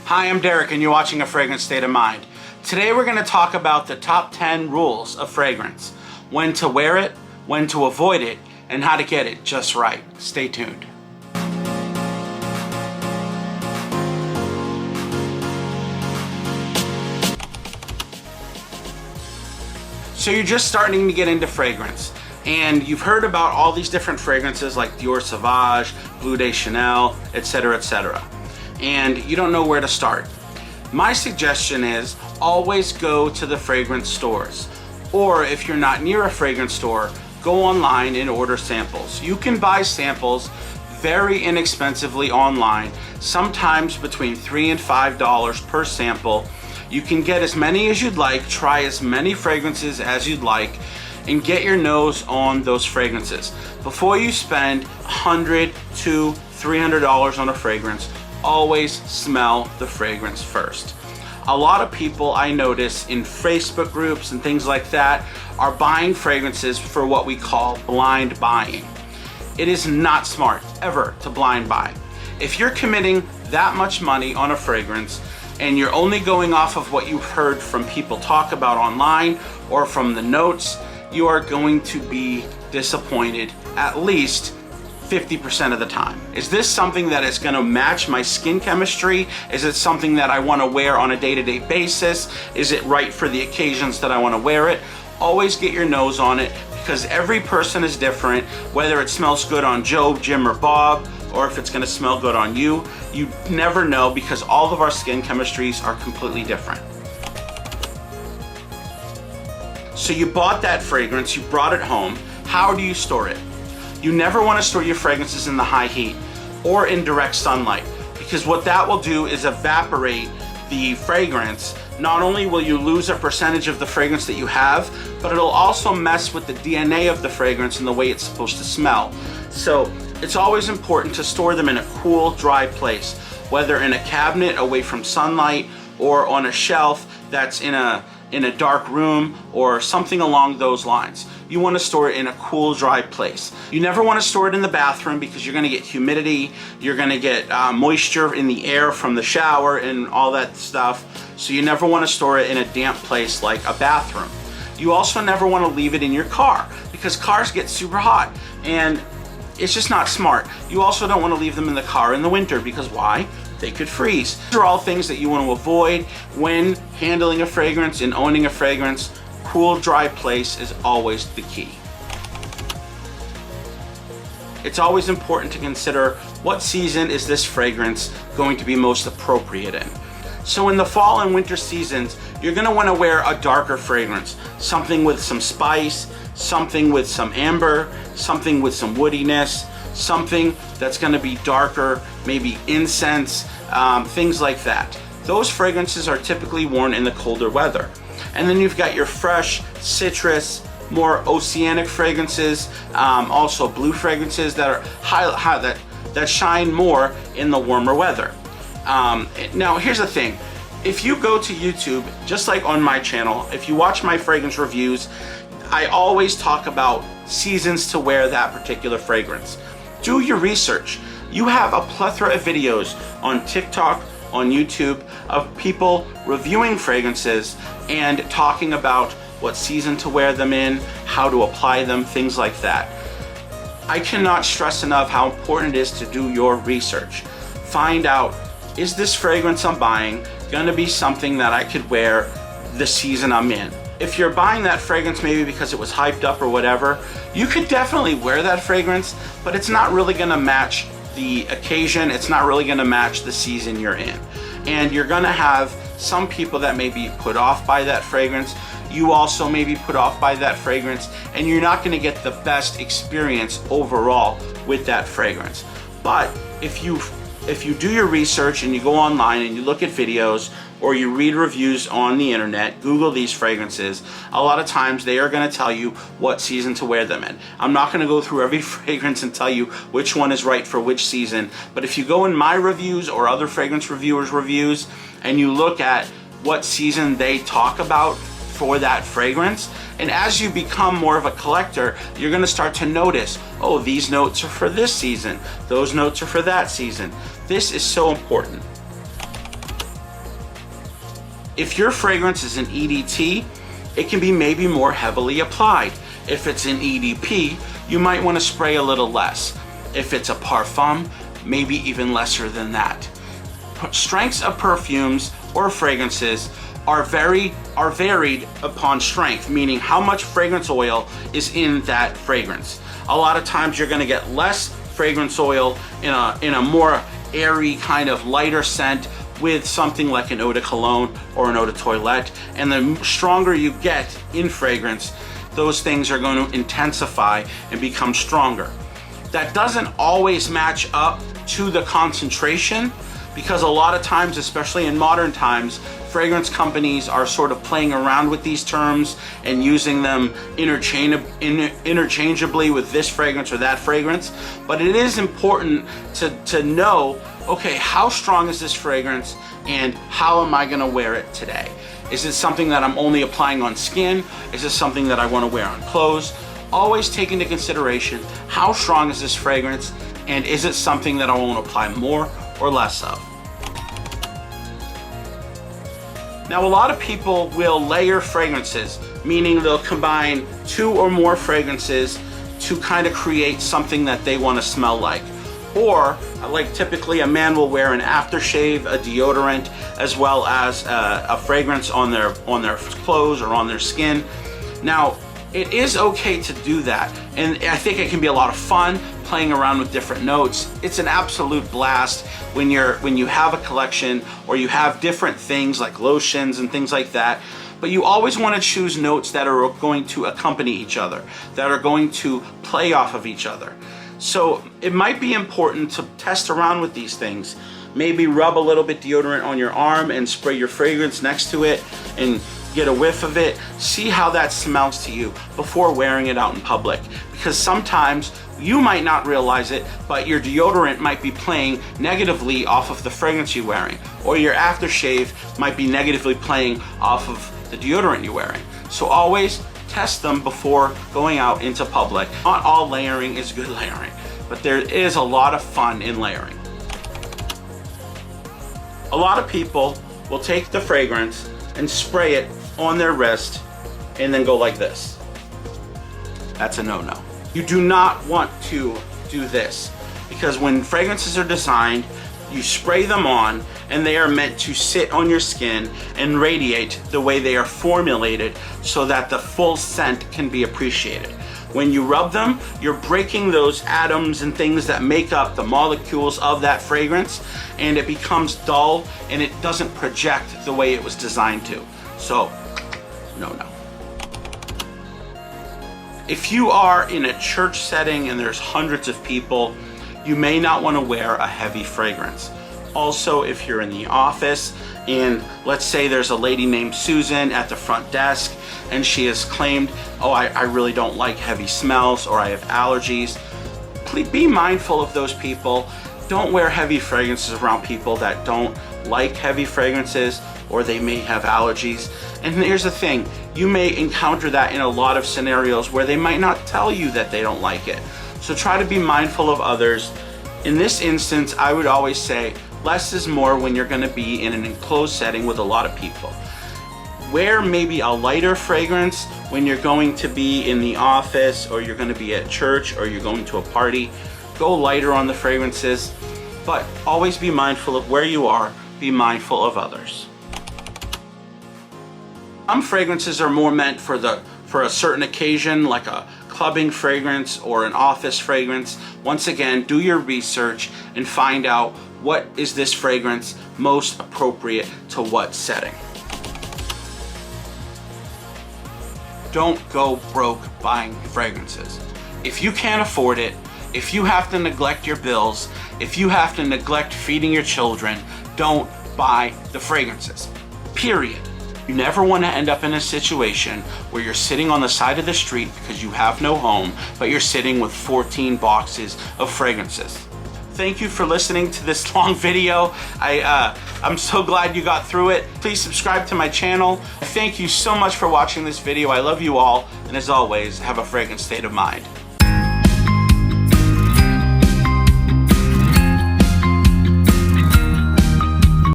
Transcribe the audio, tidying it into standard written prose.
Hi, I'm Derek and you're watching A Fragrant State of Mind. Today we're going to talk about the top 10 rules of fragrance, when to wear it, when to avoid it, and how to get it just right. Stay tuned. So you're just starting to get into fragrance, and you've heard about all these different fragrances like Dior Sauvage, Bleu de Chanel, etc., etc. And you don't know where to start. My suggestion is always go to the fragrance stores. Or if you're not near a fragrance store, go online and order samples. You can buy samples very inexpensively online, sometimes between $3 and $5 per sample. You can get as many as you'd like, try as many fragrances as you'd like, and get your nose on those fragrances. Before you spend $100 to $300 on a fragrance, always smell the fragrance first. A lot of people I notice in Facebook groups and things like that are buying fragrances for what we call blind buying. It is not smart ever to blind buy. If you're committing that much money on a fragrance and you're only going off of what you've heard from people talk about online or from the notes, you are going to be disappointed at least 50% of the time. Is this something that is going to match my skin chemistry? Is it something that I want to wear on a day-to-day basis? Is it right for the occasions that I want to wear it? Always get your nose on it, because every person is different. Whether it smells good on Joe, Jim, or Bob, or if it's going to smell good on you, you never know, because all of our skin chemistries are completely different. So you bought that fragrance, you brought it home. How do you store it? You never want to store your fragrances in the high heat or in direct sunlight, because what that will do is evaporate the fragrance. Not only will you lose a percentage of the fragrance that you have, but it'll also mess with the DNA of the fragrance and the way it's supposed to smell. So it's always important to store them in a cool, dry place, whether in a cabinet away from sunlight or on a shelf that's in a dark room or something along those lines. You want to store it in a cool, dry place. You never want to store it in the bathroom, because you're going to get humidity, you're going to get moisture in the air from the shower and all that stuff. So you never want to store it in a damp place like a bathroom. You also never want to leave it in your car, because cars get super hot and it's just not smart. You also don't want to leave them in the car in the winter, because why? They could freeze. These are all things that you want to avoid when handling a fragrance and owning a fragrance. Cool, dry place is always the key. It's always important to consider what season is this fragrance going to be most appropriate in. So in the fall and winter seasons, you're going to want to wear a darker fragrance, something with some spice, something with some amber, something with some woodiness, something that's going to be darker, maybe incense, things like that. Those fragrances are typically worn in the colder weather. And then you've got your fresh citrus, more oceanic fragrances, also blue fragrances that are that shine more in the warmer weather. Now here's the thing. If you go to YouTube, just like on my channel, if you watch my fragrance reviews, I always talk about seasons to wear that particular fragrance. Do your research. You have a plethora of videos on TikTok, on YouTube, of people reviewing fragrances and talking about what season to wear them in, how to apply them, things like that. I cannot stress enough how important it is to do your research. Find out, is this fragrance I'm buying gonna be something that I could wear the season I'm in? If you're buying that fragrance maybe because it was hyped up or whatever, you could definitely wear that fragrance, but it's not really gonna match the occasion, it's not really gonna match the season you're in. And you're gonna have some people that may be put off by that fragrance. You also may be put off by that fragrance, and you're not gonna get the best experience overall with that fragrance. But if you do your research and you go online and you look at videos or you read reviews on the internet, Google these fragrances, a lot of times they are going to tell you what season to wear them in. I'm not going to go through every fragrance and tell you which one is right for which season, but if you go in my reviews or other fragrance reviewers' reviews and you look at what season they talk about for that fragrance, and as you become more of a collector, you're going to start to notice, oh, these notes are for this season, those notes are for that season. This is so important. If your fragrance is an EDT, it can be maybe more heavily applied. If it's an EDP, you might want to spray a little less. If it's a parfum, maybe even lesser than that. Strengths of perfumes or fragrances are varied upon strength, meaning how much fragrance oil is in that fragrance. A lot of times you're going to get less fragrance oil in a more airy kind of lighter scent with something like an eau de cologne or an eau de toilette, and the stronger you get in fragrance, those things are going to intensify and become stronger. That doesn't always match up to the concentration, because a lot of times, especially in modern times, fragrance companies are sort of playing around with these terms and using them interchangeably with this fragrance or that fragrance. But it is important to know, okay, how strong is this fragrance and how am I gonna wear it today? Is it something that I'm only applying on skin? Is it something that I wanna wear on clothes? Always take into consideration, how strong is this fragrance, and is it something that I wanna apply more or less of? Now, a lot of people will layer fragrances, meaning they'll combine 2 or more fragrances to kind of create something that they want to smell like. Or, like typically a man will wear an aftershave, a deodorant, as well as a fragrance on their clothes or on their skin. Now, it is okay to do that, and I think it can be a lot of fun playing around with different notes. It's an absolute blast when you have a collection or you have different things like lotions and things like that. But you always want to choose notes that are going to accompany each other, that are going to play off of each other. So it might be important to test around with these things. Maybe rub a little bit deodorant on your arm and spray your fragrance next to it and get a whiff of it. See how that smells to you before wearing it out in public. Because sometimes you might not realize it, but your deodorant might be playing negatively off of the fragrance you're wearing, or your aftershave might be negatively playing off of the deodorant you're wearing. So always test them before going out into public. Not all layering is good layering, but there is a lot of fun in layering. A lot of people will take the fragrance and spray it on their wrist and then go like this. That's a no-no. You do not want to do this, because when fragrances are designed, you spray them on and they are meant to sit on your skin and radiate the way they are formulated so that the full scent can be appreciated. When you rub them, you're breaking those atoms and things that make up the molecules of that fragrance, and it becomes dull and it doesn't project the way it was designed to. So, no. If you are in a church setting and there's hundreds of people, you may not want to wear a heavy fragrance. Also, if you're in the office and let's say there's a lady named Susan at the front desk and she has claimed, oh, I really don't like heavy smells, or I have allergies, please be mindful of those people. Don't wear heavy fragrances around people that don't like heavy fragrances, or they may have allergies. And here's the thing, you may encounter that in a lot of scenarios where they might not tell you that they don't like it. So try to be mindful of others. In this instance, I would always say less is more when you're gonna be in an enclosed setting with a lot of people. Wear maybe a lighter fragrance when you're going to be in the office, or you're gonna be at church, or you're going to a party. Go lighter on the fragrances, but always be mindful of where you are, be mindful of others. Some fragrances are more meant for a certain occasion, like a clubbing fragrance or an office fragrance. Once again, do your research and find out what is this fragrance most appropriate to what setting. Don't go broke buying fragrances. If you can't afford it, if you have to neglect your bills, if you have to neglect feeding your children, don't buy the fragrances. Period. You never want to end up in a situation where you're sitting on the side of the street because you have no home, but you're sitting with 14 boxes of fragrances. Thank you for listening to this long video. I'm so glad you got through it. Please subscribe to my channel. Thank you so much for watching this video. I love you all, and as always, have a fragrant state of mind.